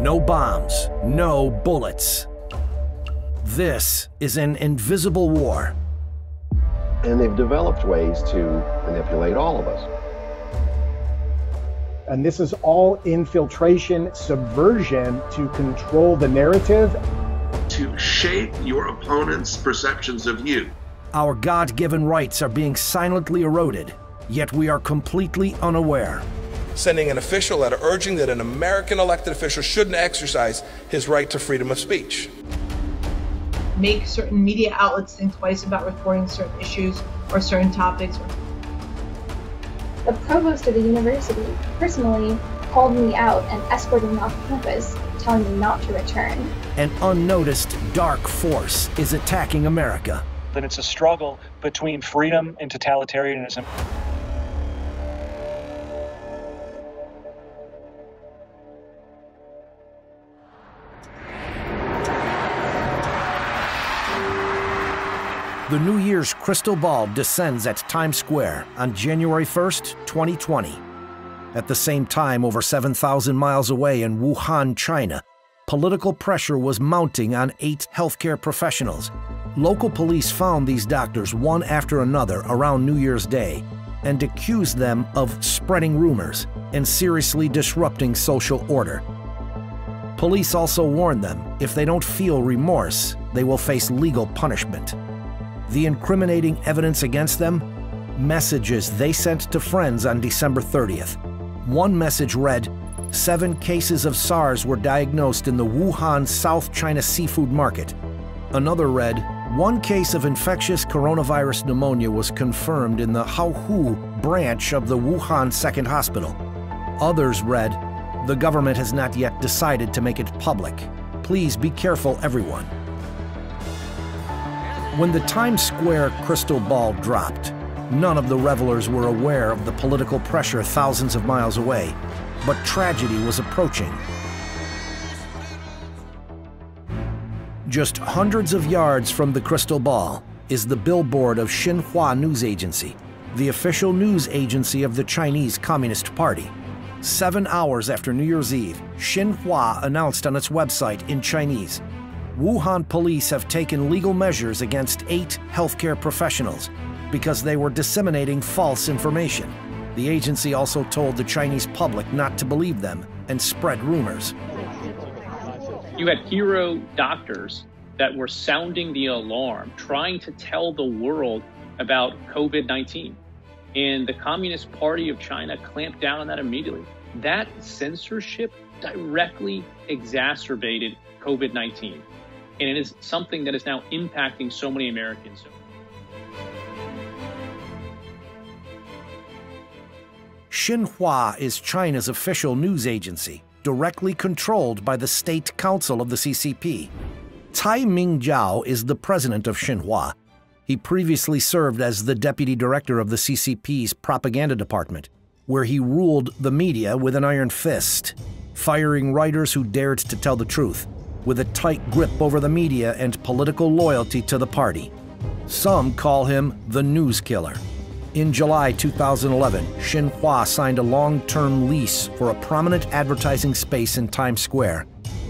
No bombs, no bullets. This is an invisible war. And they've developed ways to manipulate all of us. And this is all infiltration, subversion to control the narrative. To shape your opponent's perceptions of you. Our God-given rights are being silently eroded, yet we are completely unaware. Sending an official letter urging that an American elected official shouldn't exercise his right to freedom of speech. Make certain media outlets think twice about reporting certain issues or certain topics. The provost of the university personally called me out and escorted me off campus, telling me not to return. An unnoticed dark force is attacking America. That it's a struggle between freedom and totalitarianism. The New Year's crystal ball descends at Times Square on January 1st, 2020. At the same time, over 7,000 miles away in Wuhan, China, political pressure was mounting on 8 healthcare professionals. Local police found these doctors one after another around New Year's Day and accused them of spreading rumors and seriously disrupting social order. Police also warned them if they don't feel remorse, they will face legal punishment. The incriminating evidence against them? Messages they sent to friends on December 30th. One message read, 7 cases of SARS were diagnosed in the Wuhan, South China seafood market. Another read, 1 case of infectious coronavirus pneumonia was confirmed in the Haohu branch of the Wuhan Second Hospital. Others read, the government has not yet decided to make it public. Please be careful, everyone. When the Times Square crystal ball dropped, none of the revelers were aware of the political pressure thousands of miles away, but tragedy was approaching. Just hundreds of yards from the crystal ball is the billboard of Xinhua News Agency, the official news agency of the Chinese Communist Party. 7 hours after New Year's Eve, Xinhua announced on its website in Chinese, Wuhan police have taken legal measures against 8 healthcare professionals because they were disseminating false information. The agency also told the Chinese public not to believe them and spread rumors. You had hero doctors that were sounding the alarm, trying to tell the world about COVID-19. And the Communist Party of China clamped down on that immediately. That censorship directly exacerbated COVID-19. And it is something that is now impacting so many Americans. Xinhua is China's official news agency, directly controlled by the State Council of the CCP. Cai Mingjiao is the president of Xinhua. He previously served as the deputy director of the CCP's propaganda department, where he ruled the media with an iron fist, firing writers who dared to tell the truth, with a tight grip over the media and political loyalty to the party. Some call him the news killer. In July 2011, Xinhua signed a long-term lease for a prominent advertising space in Times Square.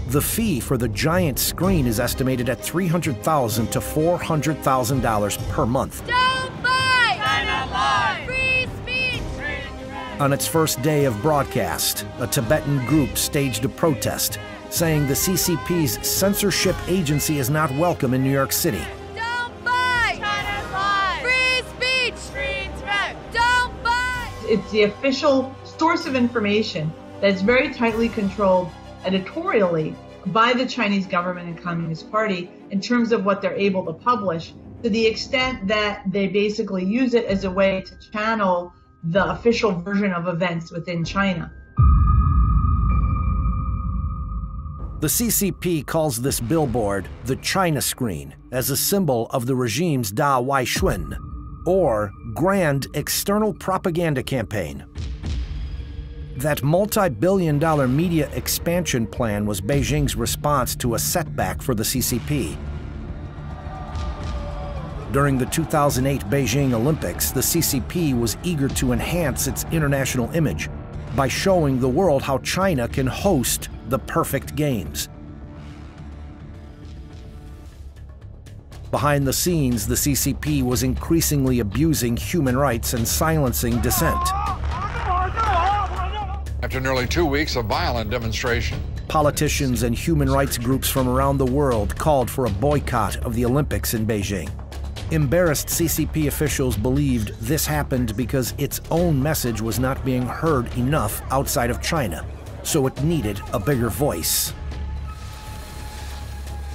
The fee for the giant screen is estimated at $300,000 to $400,000 per month. Don't buy! China live! Free speech! On its first day of broadcast, a Tibetan group staged a protest, saying the CCP's censorship agency is not welcome in New York City. Don't buy! China live! Free speech! Free threat! Don't buy! It's the official source of information that's very tightly controlled editorially by the Chinese government and Communist Party in terms of what they're able to publish, to the extent that they basically use it as a way to channel the official version of events within China. The CCP calls this billboard the China screen as a symbol of the regime's Da Wai Shun, or Grand External Propaganda Campaign. That multi-billion-dollar media expansion plan was Beijing's response to a setback for the CCP. During the 2008 Beijing Olympics, the CCP was eager to enhance its international image, by showing the world how China can host the perfect games. Behind the scenes, the CCP was increasingly abusing human rights and silencing dissent. After nearly 2 weeks of violent demonstration, politicians and human rights groups from around the world called for a boycott of the Olympics in Beijing. Embarrassed CCP officials believed this happened because its own message was not being heard enough outside of China, so it needed a bigger voice.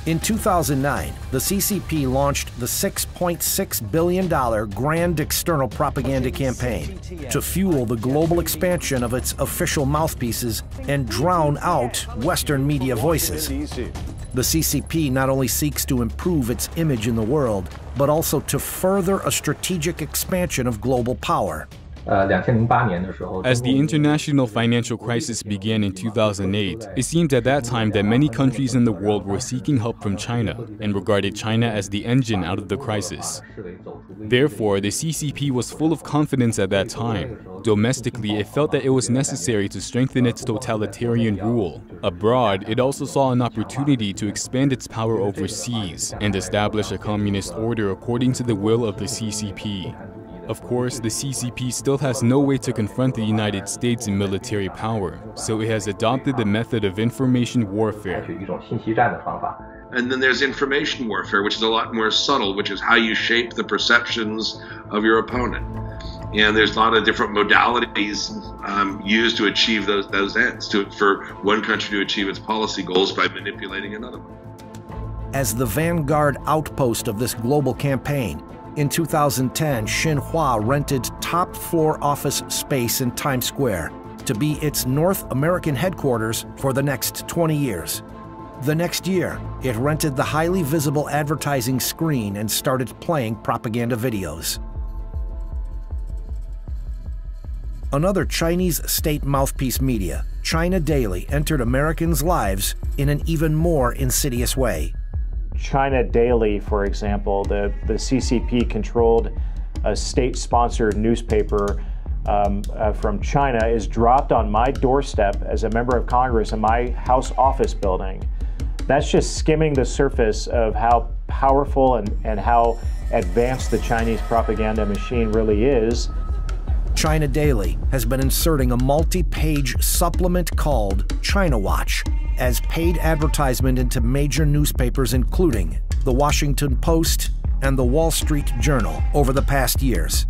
In 2009, the CCP launched the $6.6 billion Grand External Propaganda Campaign to fuel the global expansion of its official mouthpieces and drown out Western media voices. The CCP not only seeks to improve its image in the world, but also to further a strategic expansion of global power. As the international financial crisis began in 2008, it seemed at that time that many countries in the world were seeking help from China and regarded China as the engine out of the crisis. Therefore, the CCP was full of confidence at that time. Domestically, it felt that it was necessary to strengthen its totalitarian rule. Abroad, it also saw an opportunity to expand its power overseas and establish a communist order according to the will of the CCP. Of course, the CCP still has no way to confront the United States in military power, so it has adopted the method of information warfare. And then there's information warfare, which is a lot more subtle, which is how you shape the perceptions of your opponent. And there's a lot of different modalities used to achieve those ends, for one country to achieve its policy goals by manipulating another one. As the vanguard outpost of this global campaign, in 2010, Xinhua rented top-floor office space in Times Square to be its North American headquarters for the next 20 years. The next year, it rented the highly visible advertising screen and started playing propaganda videos. Another Chinese state mouthpiece media, China Daily, entered Americans' lives in an even more insidious way. China Daily, for example, the CCP controlled a state-sponsored newspaper from China, is dropped on my doorstep as a member of Congress in my House office building. That's just skimming the surface of how powerful and how advanced the Chinese propaganda machine really is. China Daily has been inserting a multi-page supplement called China Watch as paid advertisement into major newspapers including The Washington Post and The Wall Street Journal over the past years.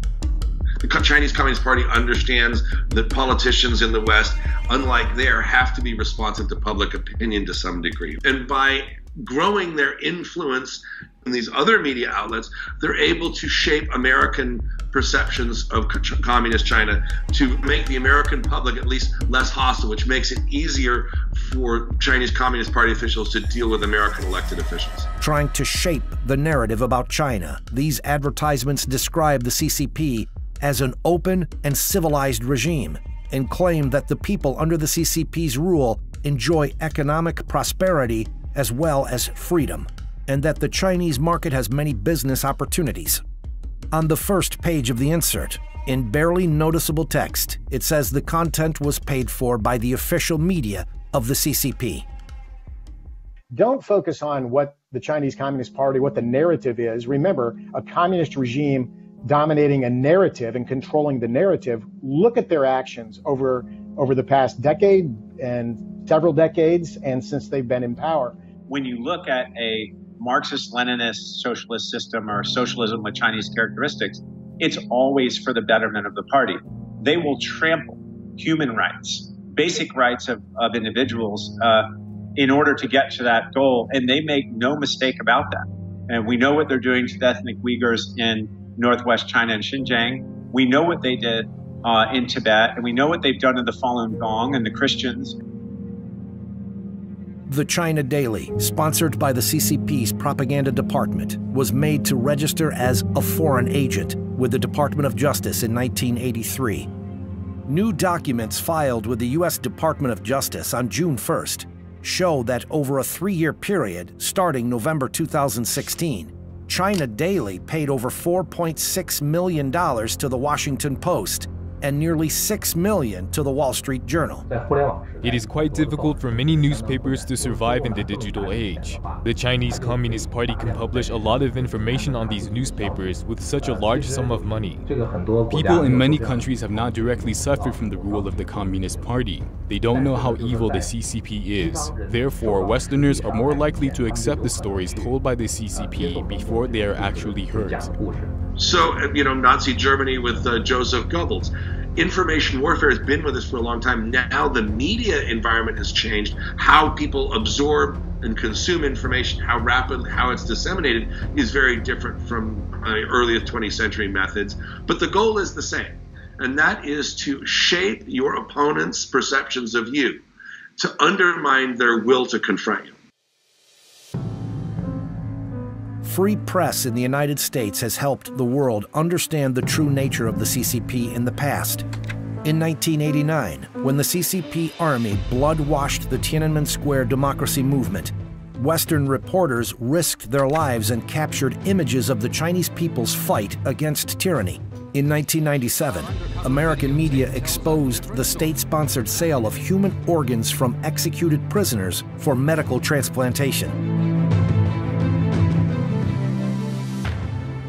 The Chinese Communist Party understands that politicians in the West, unlike there, have to be responsive to public opinion to some degree. And by growing their influence in these other media outlets, they're able to shape American perceptions of communist China to make the American public at least less hostile, which makes it easier for Chinese Communist Party officials to deal with American elected officials. Trying to shape the narrative about China, these advertisements describe the CCP as an open and civilized regime and claim that the people under the CCP's rule enjoy economic prosperity as well as freedom, and that the Chinese market has many business opportunities. On the first page of the insert, in barely noticeable text, it says the content was paid for by the official media of the CCP. Don't focus on what the Chinese Communist Party, what the narrative is. Remember, a communist regime dominating a narrative and controlling the narrative. Look at their actions over the past decade and several decades and since they've been in power. When you look at a Marxist-Leninist socialist system or socialism with Chinese characteristics, it's always for the betterment of the party. They will trample human rights, basic rights of individuals in order to get to that goal, and they make no mistake about that. And we know what they're doing to the ethnic Uyghurs in northwest China and Xinjiang. We know what they did in Tibet, and we know what they've done to the Falun Gong and the Christians. The China Daily, sponsored by the CCP's propaganda department, was made to register as a foreign agent with the Department of Justice in 1983. New documents filed with the U.S. Department of Justice on June 1st show that over a 3-year period, starting November 2016, China Daily paid over $4.6 million to the Washington Post and nearly 6 million to the Wall Street Journal. It is quite difficult for many newspapers to survive in the digital age. The Chinese Communist Party can publish a lot of information on these newspapers with such a large sum of money. People in many countries have not directly suffered from the rule of the Communist Party. They don't know how evil the CCP is. Therefore, Westerners are more likely to accept the stories told by the CCP before they are actually heard. So, Nazi Germany with Joseph Goebbels. Information warfare has been with us for a long time. Now the media environment has changed. How people absorb and consume information, how rapidly, how it's disseminated is very different from earliest 20th century methods. But the goal is the same, and that is to shape your opponent's perceptions of you, to undermine their will to confront you. Free press in the United States has helped the world understand the true nature of the CCP in the past. In 1989, when the CCP army blood-washed the Tiananmen Square democracy movement, Western reporters risked their lives and captured images of the Chinese people's fight against tyranny. In 1997, American media exposed the state-sponsored sale of human organs from executed prisoners for medical transplantation.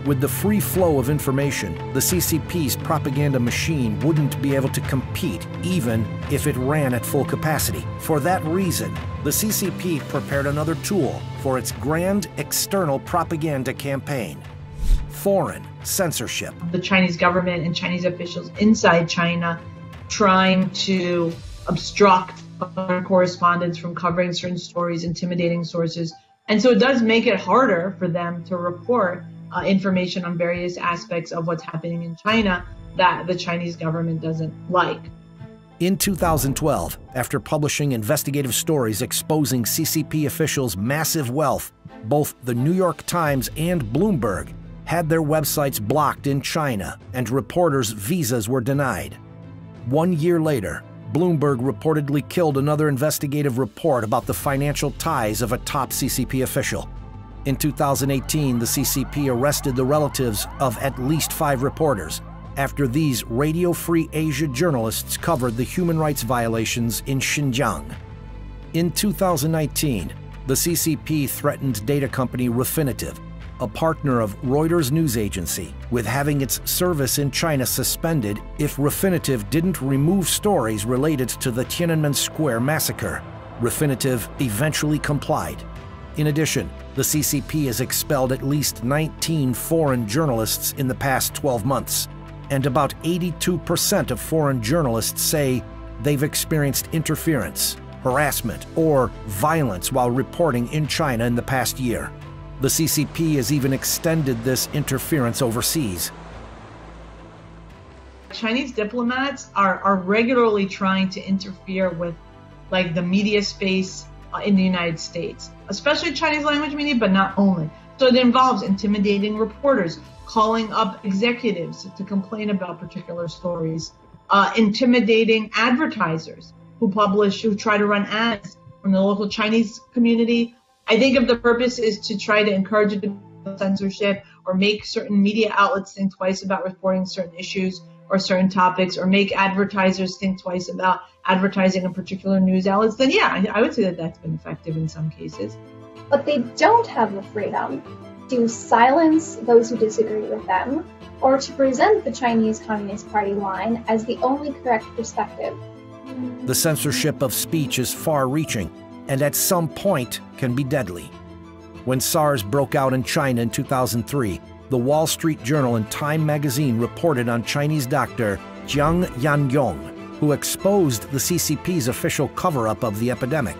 With the free flow of information, the CCP's propaganda machine wouldn't be able to compete even if it ran at full capacity. For that reason, the CCP prepared another tool for its grand external propaganda campaign: foreign censorship. The Chinese government and Chinese officials inside China trying to obstruct foreign correspondents from covering certain stories, intimidating sources. And so it does make it harder for them to report information on various aspects of what's happening in China that the Chinese government doesn't like. In 2012, after publishing investigative stories exposing CCP officials' massive wealth, both the New York Times and Bloomberg had their websites blocked in China, and reporters' visas were denied. 1 year later, Bloomberg reportedly killed another investigative report about the financial ties of a top CCP official. In 2018, the CCP arrested the relatives of at least 5 reporters after these Radio Free Asia journalists covered the human rights violations in Xinjiang. In 2019, the CCP threatened data company Refinitiv, a partner of Reuters news agency, with having its service in China suspended if Refinitiv didn't remove stories related to the Tiananmen Square massacre. Refinitiv eventually complied. In addition, the CCP has expelled at least 19 foreign journalists in the past 12 months, and about 82% of foreign journalists say they've experienced interference, harassment, or violence while reporting in China in the past year. The CCP has even extended this interference overseas. Chinese diplomats are regularly trying to interfere with the media space in the United States, especially Chinese language media, but not only. So it involves intimidating reporters, calling up executives to complain about particular stories, intimidating advertisers who try to run ads from the local Chinese community. I think if the purpose is to try to encourage censorship or make certain media outlets think twice about reporting certain issues or certain topics, or make advertisers think twice about advertising in particular news outlets, then yeah, I would say that that's been effective in some cases. But they don't have the freedom to silence those who disagree with them, or to present the Chinese Communist Party line as the only correct perspective. The censorship of speech is far-reaching, and at some point can be deadly. When SARS broke out in China in 2003, the Wall Street Journal and Time magazine reported on Chinese doctor Jiang Yanyong, who exposed the CCP's official cover-up of the epidemic.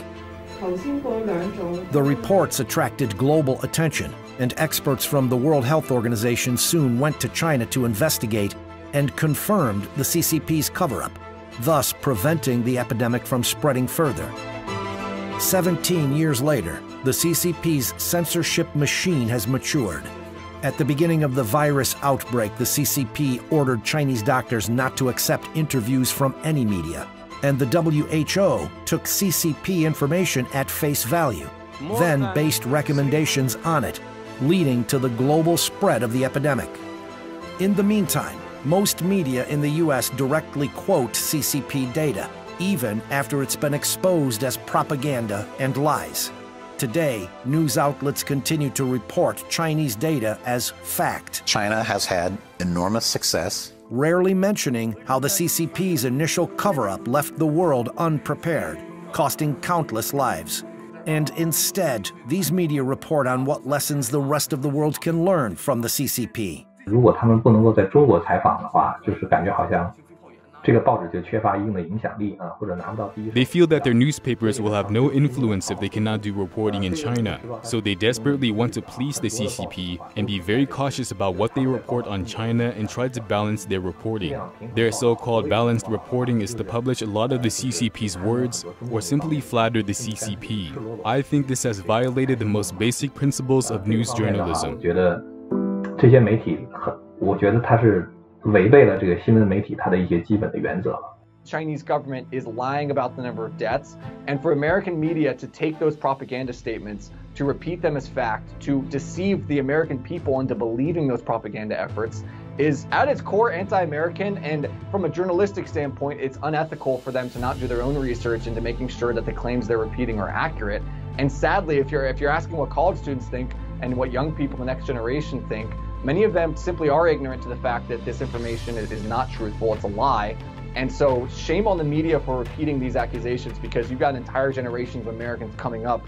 The reports attracted global attention, and experts from the World Health Organization soon went to China to investigate and confirmed the CCP's cover-up, thus preventing the epidemic from spreading further. 17 years later, the CCP's censorship machine has matured. At the beginning of the virus outbreak, the CCP ordered Chinese doctors not to accept interviews from any media, and the WHO took CCP information at face value, then based recommendations on it, leading to the global spread of the epidemic. In the meantime, Most media in the US directly quote CCP data, even after it's been exposed as propaganda and lies. Today, news outlets continue to report Chinese data as fact. China has had enormous success, rarely mentioning how the CCP's initial cover-up left the world unprepared, costing countless lives. And instead, these media report on what lessons the rest of the world can learn from the CCP. 如果他们不能够在中国采访的话，就是感觉好像这个报纸就缺乏一定的影响力啊，或者拿不到第一手。 They feel that their newspapers will have no influence if they cannot do reporting in China, so they desperately want to please the CCP and be very cautious about what they report on China and try to balance their reporting. Their so-called balanced reporting is to publish a lot of the CCP's words or simply flatter the CCP. I think this has violated the most basic principles of news journalism. 我觉得这些媒体我觉得它是违背了这个新闻媒体它的一些基本的原则。 Chinese government is lying about the number of deaths, and for American media to take those propaganda statements, to repeat them as fact, to deceive the American people into believing those propaganda efforts is at its core anti-American, and from a journalistic standpoint, it's unethical for them to not do their own research into making sure that the claims they're repeating are accurate. And sadly, if you're asking what college students think and what young people, the next generation think, many of them simply are ignorant to the fact that this information is not truthful, it's a lie. And so shame on the media for repeating these accusations, because you've got an entire generation of Americans coming up.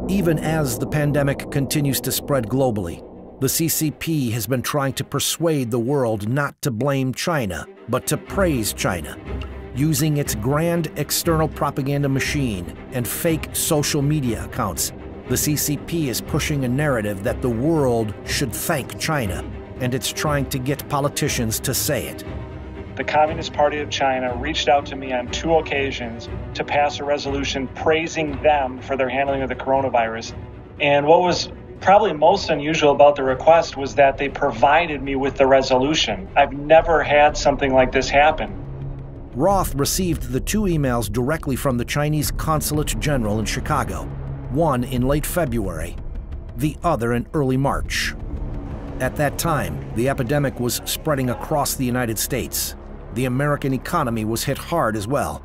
Even as the pandemic continues to spread globally, the CCP has been trying to persuade the world not to blame China, but to praise China. Using its grand external propaganda machine and fake social media accounts, the CCP is pushing a narrative that the world should thank China, and it's trying to get politicians to say it. The Communist Party of China reached out to me on 2 occasions to pass a resolution praising them for their handling of the coronavirus. And what was probably most unusual about the request was that they provided me with the resolution. I've never had something like this happen. Roth received the 2 emails directly from the Chinese Consulate General in Chicago, one in late February, the other in early March. At that time, the epidemic was spreading across the United States. The American economy was hit hard as well.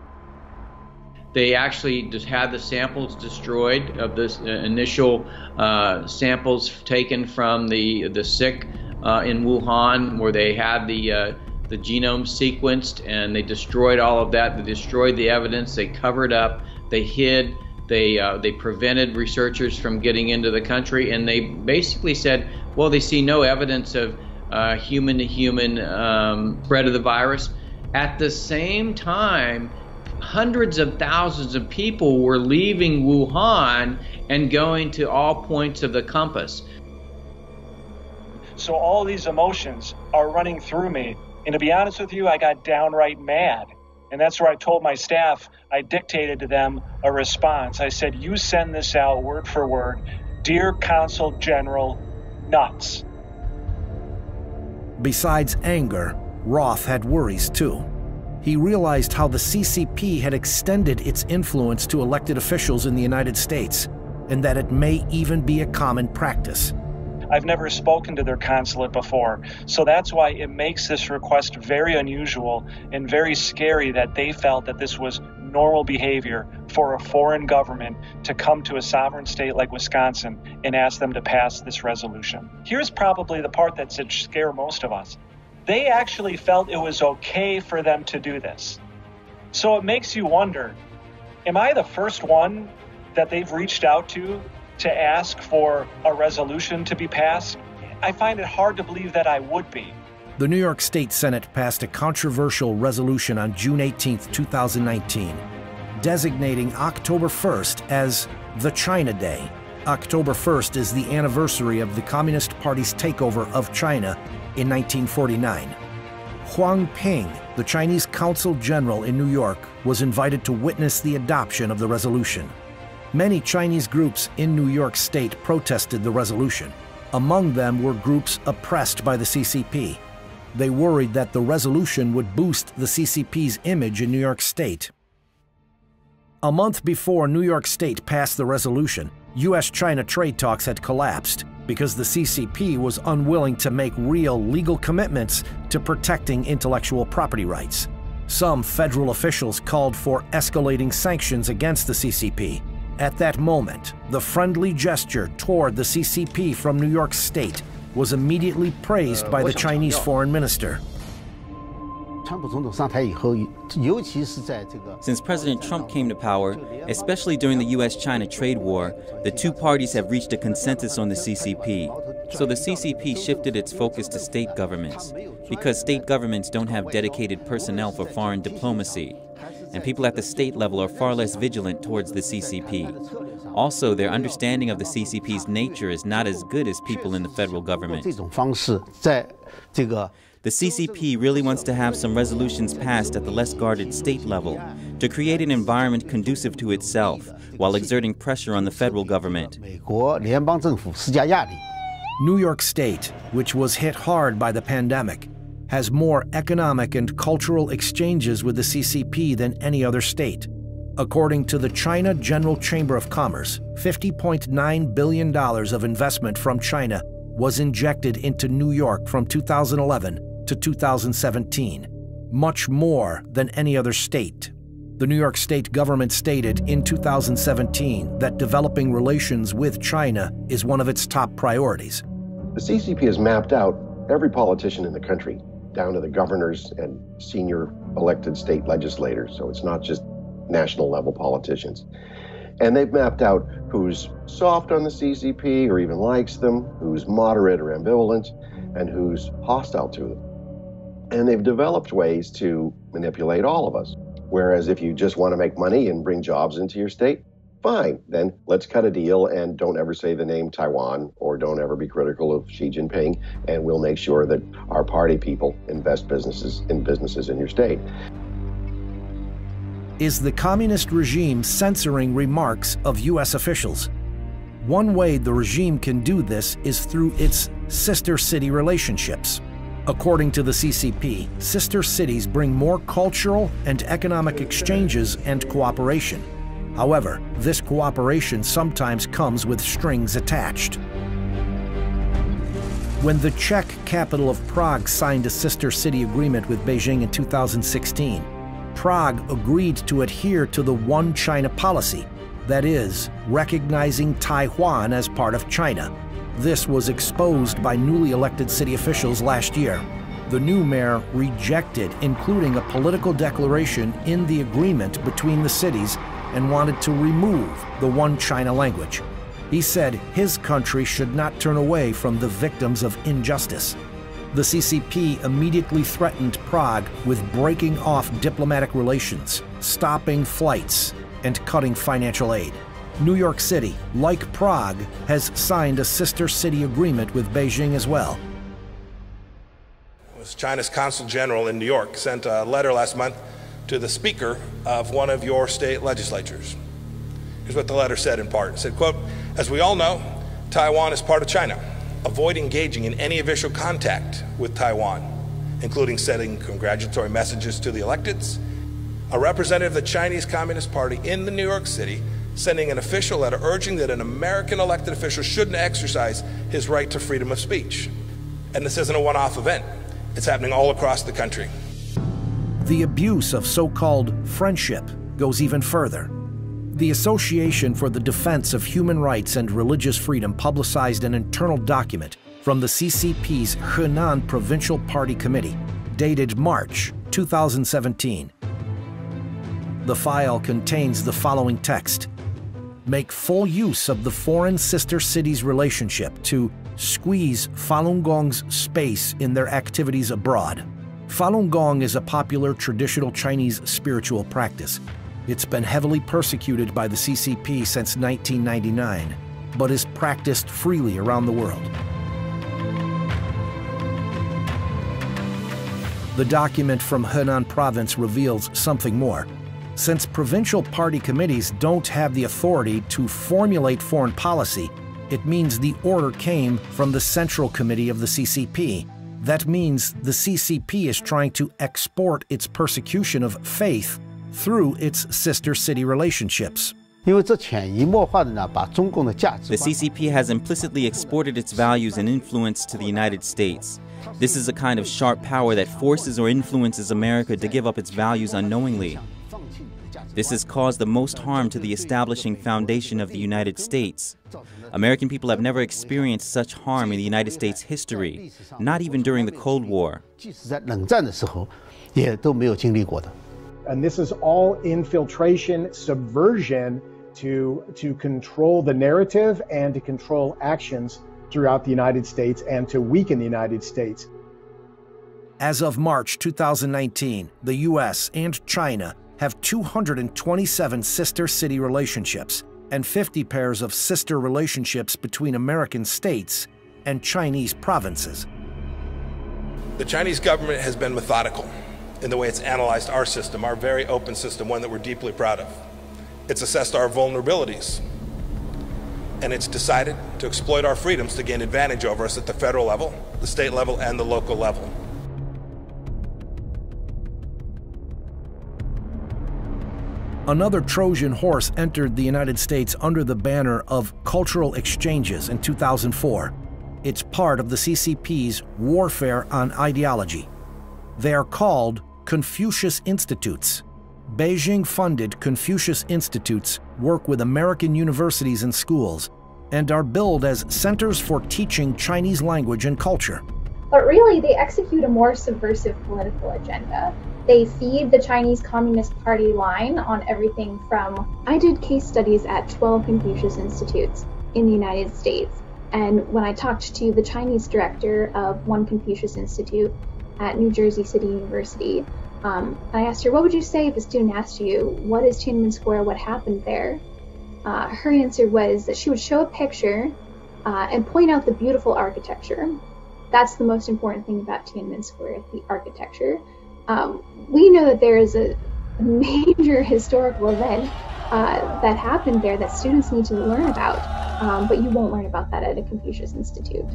They actually just had the samples destroyed of this initial samples taken from the sick in Wuhan, where they had the genome sequenced, and they destroyed all of that. They destroyed the evidence. They covered up. They hid. They prevented researchers from getting into the country, and they basically said, well, they see no evidence of human-to-human spread of the virus. At the same time, hundreds of thousands of people were leaving Wuhan and going to all points of the compass. So all these emotions are running through me. And to be honest with you, I got downright mad. And that's where I told my staff, I dictated to them a response. I said, you send this out word for word. Dear Consul General, nuts. Besides anger, Roth had worries too. He realized how the CCP had extended its influence to elected officials in the United States, and that it may even be a common practice. I've never spoken to their consulate before, so that's why it makes this request very unusual and very scary that they felt that this was normal behavior for a foreign government to come to a sovereign state like Wisconsin and ask them to pass this resolution. Here's probably the part that should scare most of us. They actually felt it was okay for them to do this. So it makes you wonder, am I the first one that they've reached out to ask for a resolution to be passed? I find it hard to believe that I would be. The New York State Senate passed a controversial resolution on June 18, 2019, designating October 1st as the China Day. October 1st is the anniversary of the Communist Party's takeover of China in 1949. Huang Ping, the Chinese Consul General in New York, was invited to witness the adoption of the resolution. Many Chinese groups in New York State protested the resolution. Among them were groups oppressed by the CCP. They worried that the resolution would boost the CCP's image in New York State. A month before New York State passed the resolution, U.S.-China trade talks had collapsed because the CCP was unwilling to make real legal commitments to protecting intellectual property rights. Some federal officials called for escalating sanctions against the CCP. At that moment, the friendly gesture toward the CCP from New York State was immediately praised by the Chinese foreign minister. Since President Trump came to power, especially during the U.S.-China trade war, the two parties have reached a consensus on the CCP. So the CCP shifted its focus to state governments, because state governments don't have dedicated personnel for foreign diplomacy, and people at the state level are far less vigilant towards the CCP. Also, their understanding of the CCP's nature is not as good as people in the federal government. The CCP really wants to have some resolutions passed at the less guarded state level to create an environment conducive to itself while exerting pressure on the federal government. New York State, which was hit hard by the pandemic, has more economic and cultural exchanges with the CCP than any other state. According to the China General Chamber of Commerce, $50.9 billion of investment from China was injected into New York from 2011 to 2017, much more than any other state. The New York State government stated in 2017 that developing relations with China is one of its top priorities. The CCP has mapped out every politician in the country, down to the governors and senior elected state legislators, so it's not just national level politicians. And they've mapped out who's soft on the CCP or even likes them, who's moderate or ambivalent, and who's hostile to them. And they've developed ways to manipulate all of us. Whereas if you just want to make money and bring jobs into your state, fine, then let's cut a deal and don't ever say the name Taiwan or don't ever be critical of Xi Jinping, and we'll make sure that our party people invest in businesses in your state. Is the communist regime censoring remarks of U.S. officials? One way the regime can do this is through its sister city relationships. According to the CCP, sister cities bring more cultural and economic exchanges and cooperation. However, this cooperation sometimes comes with strings attached. When the Czech capital of Prague signed a sister city agreement with Beijing in 2016, Prague agreed to adhere to the One China policy, that is, recognizing Taiwan as part of China. This was exposed by newly elected city officials last year. The new mayor rejected including a political declaration in the agreement between the cities and wanted to remove the One China language. He said his country should not turn away from the victims of injustice. The CCP immediately threatened Prague with breaking off diplomatic relations, stopping flights, and cutting financial aid. New York City, like Prague, has signed a sister city agreement with Beijing as well. China's Consul General in New York sent a letter last month to the Speaker of one of your state legislatures. Here's what the letter said in part. It said, quote, "As we all know, Taiwan is part of China. Avoid engaging in any official contact with Taiwan, including sending congratulatory messages to the electeds. A representative of the Chinese Communist Party in the New York City sending an official letter urging that an American elected official shouldn't exercise his right to freedom of speech." And this isn't a one-off event. It's happening all across the country. The abuse of so-called friendship goes even further. The Association for the Defense of Human Rights and Religious Freedom publicized an internal document from the CCP's Henan Provincial Party Committee, dated March 2017. The file contains the following text: make full use of the foreign sister cities' relationship to squeeze Falun Gong's space in their activities abroad. Falun Gong is a popular traditional Chinese spiritual practice. It's been heavily persecuted by the CCP since 1999, but is practiced freely around the world. The document from Henan Province reveals something more. Since provincial party committees don't have the authority to formulate foreign policy, it means the order came from the Central Committee of the CCP. That means the CCP is trying to export its persecution of faith through its sister city relationships. The CCP has implicitly exported its values and influence to the United States. This is a kind of sharp power that forces or influences America to give up its values unknowingly. This has caused the most harm to the establishing foundation of the United States. American people have never experienced such harm in the United States history, not even during the Cold War. And this is all infiltration, subversion to control the narrative and to control actions throughout the United States and to weaken the United States. As of March 2019, the U.S. and China have 227 sister city relationships and 50 pairs of sister relationships between American states and Chinese provinces. The Chinese government has been methodical in the way it's analyzed our system, our very open system, one that we're deeply proud of. It's assessed our vulnerabilities, and it's decided to exploit our freedoms to gain advantage over us at the federal level, the state level, and the local level. Another Trojan horse entered the United States under the banner of cultural exchanges in 2004. It's part of the CCP's warfare on ideology. They are called Confucius Institutes. Beijing-funded Confucius Institutes work with American universities and schools and are billed as centers for teaching Chinese language and culture. But really, they execute a more subversive political agenda. They feed the Chinese Communist Party line on everything from... I did case studies at 12 Confucius Institutes in the United States, and when I talked to the Chinese director of one Confucius Institute at New Jersey City University, I asked her, what would you say if a student asked you, what is Tiananmen Square, what happened there? Her answer was that she would show a picture and point out the beautiful architecture. That's the most important thing about Tiananmen Square, the architecture. We know that there is a major historical event that happened there that students need to learn about, but you won't learn about that at a Confucius Institute.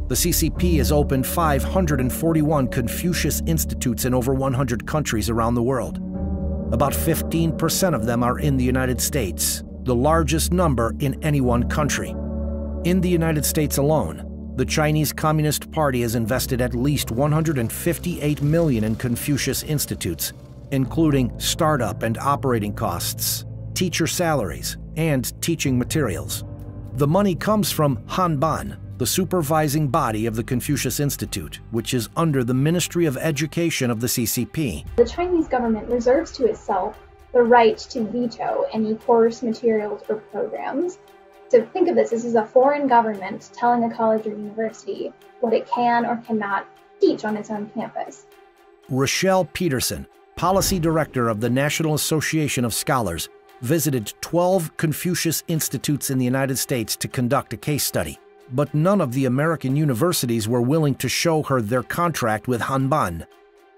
The CCP has opened 541 Confucius Institutes in over 100 countries around the world. About 15% of them are in the United States, the largest number in any one country. In the United States alone, the Chinese Communist Party has invested at least $158 million in Confucius Institutes, including startup and operating costs, teacher salaries, and teaching materials. The money comes from Hanban, the supervising body of the Confucius Institute, which is under the Ministry of Education of the CCP. The Chinese government reserves to itself the right to veto any course materials or programs. So think of this is a foreign government telling a college or university what it can or cannot teach on its own campus. Rochelle Peterson, policy director of the National Association of Scholars, visited 12 Confucius Institutes in the United States to conduct a case study. But none of the American universities were willing to show her their contract with Hanban.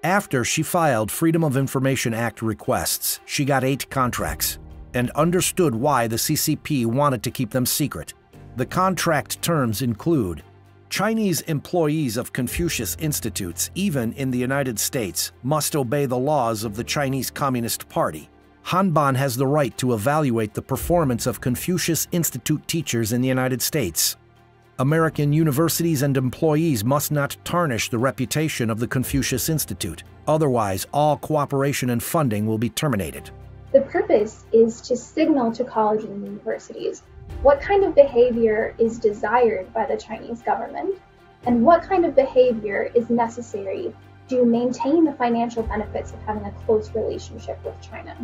After she filed Freedom of Information Act requests, she got 8 contracts and understood why the CCP wanted to keep them secret. The contract terms include Chinese employees of Confucius Institutes, even in the United States, must obey the laws of the Chinese Communist Party. Hanban has the right to evaluate the performance of Confucius Institute teachers in the United States. American universities and employees must not tarnish the reputation of the Confucius Institute. Otherwise, all cooperation and funding will be terminated. The purpose is to signal to colleges and universities what kind of behavior is desired by the Chinese government and what kind of behavior is necessary to maintain the financial benefits of having a close relationship with China.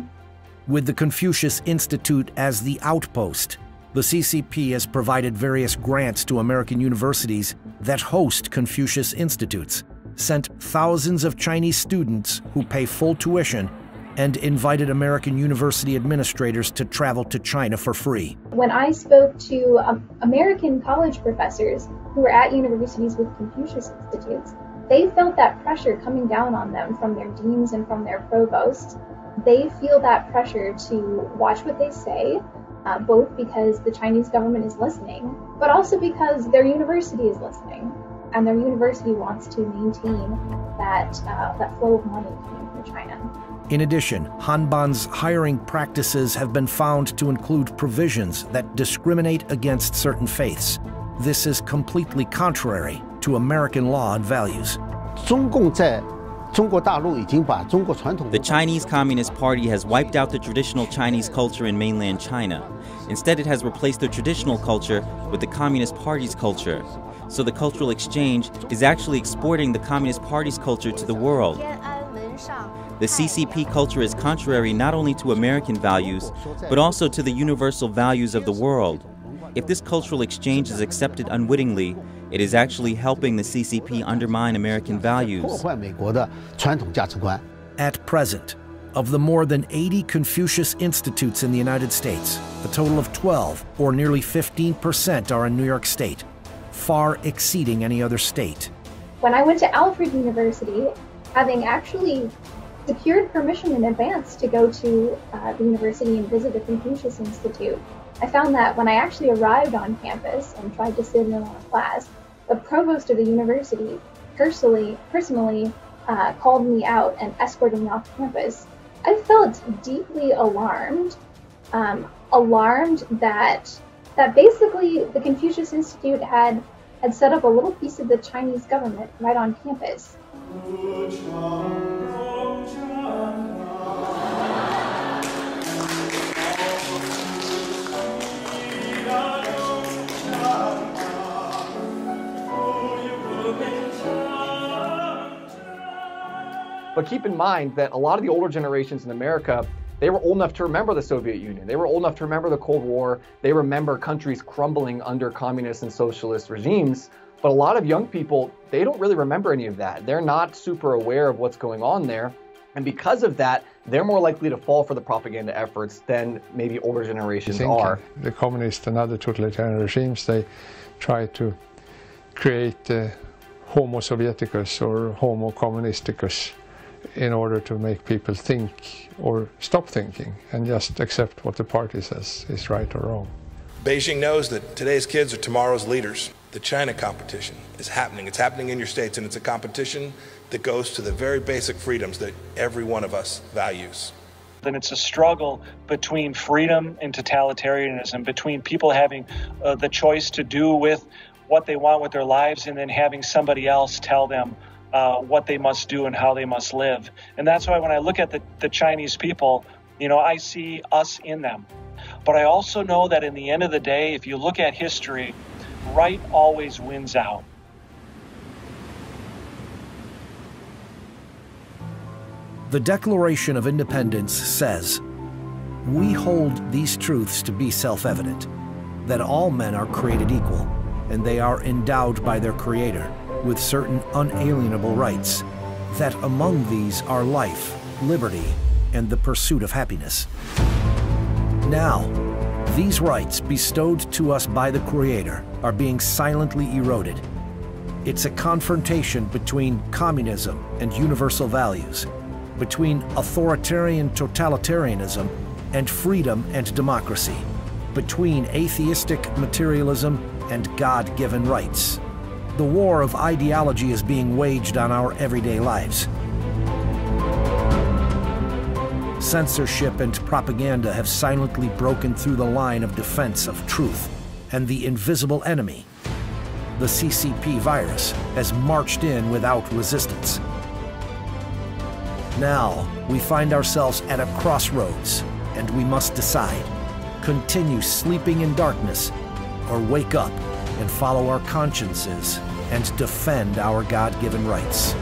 With the Confucius Institute as the outpost, the CCP has provided various grants to American universities that host Confucius Institutes, sent thousands of Chinese students who pay full tuition, and invited American university administrators to travel to China for free. When I spoke to American college professors who were at universities with Confucius Institutes, they felt that pressure coming down on them from their deans and from their provosts. They feel that pressure to watch what they say, both because the Chinese government is listening, but also because their university is listening. and their university wants to maintain that flow of money coming from China. In addition, Hanban's hiring practices have been found to include provisions that discriminate against certain faiths. This is completely contrary to American law and values. The Chinese Communist Party has wiped out the traditional Chinese culture in mainland China. Instead, it has replaced the traditional culture with the Communist Party's culture. So the cultural exchange is actually exporting the Communist Party's culture to the world. The CCP culture is contrary not only to American values, but also to the universal values of the world. If this cultural exchange is accepted unwittingly, it is actually helping the CCP undermine American values. At present, of the more than 80 Confucius Institutes in the United States, a total of 12, or nearly 15%, are in New York State, far exceeding any other state. When I went to Alfred University, having actually secured permission in advance to go to the university and visit the Confucius Institute, I found that when I actually arrived on campus and tried to sit in on a class, the provost of the university personally called me out and escorted me off campus. I felt deeply alarmed, that basically the Confucius Institute had set up a little piece of the Chinese government right on campus. But keep in mind that a lot of the older generations in America, they were old enough to remember the Soviet Union. They were old enough to remember the Cold War. They remember countries crumbling under communist and socialist regimes. But a lot of young people, they don't really remember any of that. They're not super aware of what's going on there. And because of that, they're more likely to fall for the propaganda efforts than maybe older generations are. The communist and other totalitarian regimes, they try to create Homo Sovieticus or Homo Kommunisticus in order to make people think or stop thinking and just accept what the party says is right or wrong. Beijing knows that today's kids are tomorrow's leaders. The China competition is happening. It's happening in your states, and it's a competition that goes to the very basic freedoms that every one of us values. Then it's a struggle between freedom and totalitarianism, between people having the choice to do with what they want with their lives and then having somebody else tell them what they must do and how they must live. And that's why when I look at the Chinese people, I see us in them. But I also know that in the end of the day, if you look at history, right always wins out. The Declaration of Independence says, "We hold these truths to be self-evident, that all men are created equal, and they are endowed by their Creator with certain unalienable rights, that among these are life, liberty, and the pursuit of happiness." Now, these rights bestowed to us by the Creator are being silently eroded. It's a confrontation between communism and universal values, between authoritarian totalitarianism and freedom and democracy, between atheistic materialism and God-given rights. The war of ideology is being waged on our everyday lives. Censorship and propaganda have silently broken through the line of defense of truth, and the invisible enemy, the CCP virus, has marched in without resistance. Now, we find ourselves at a crossroads, and we must decide: continue sleeping in darkness, or wake up and follow our consciences and defend our God-given rights.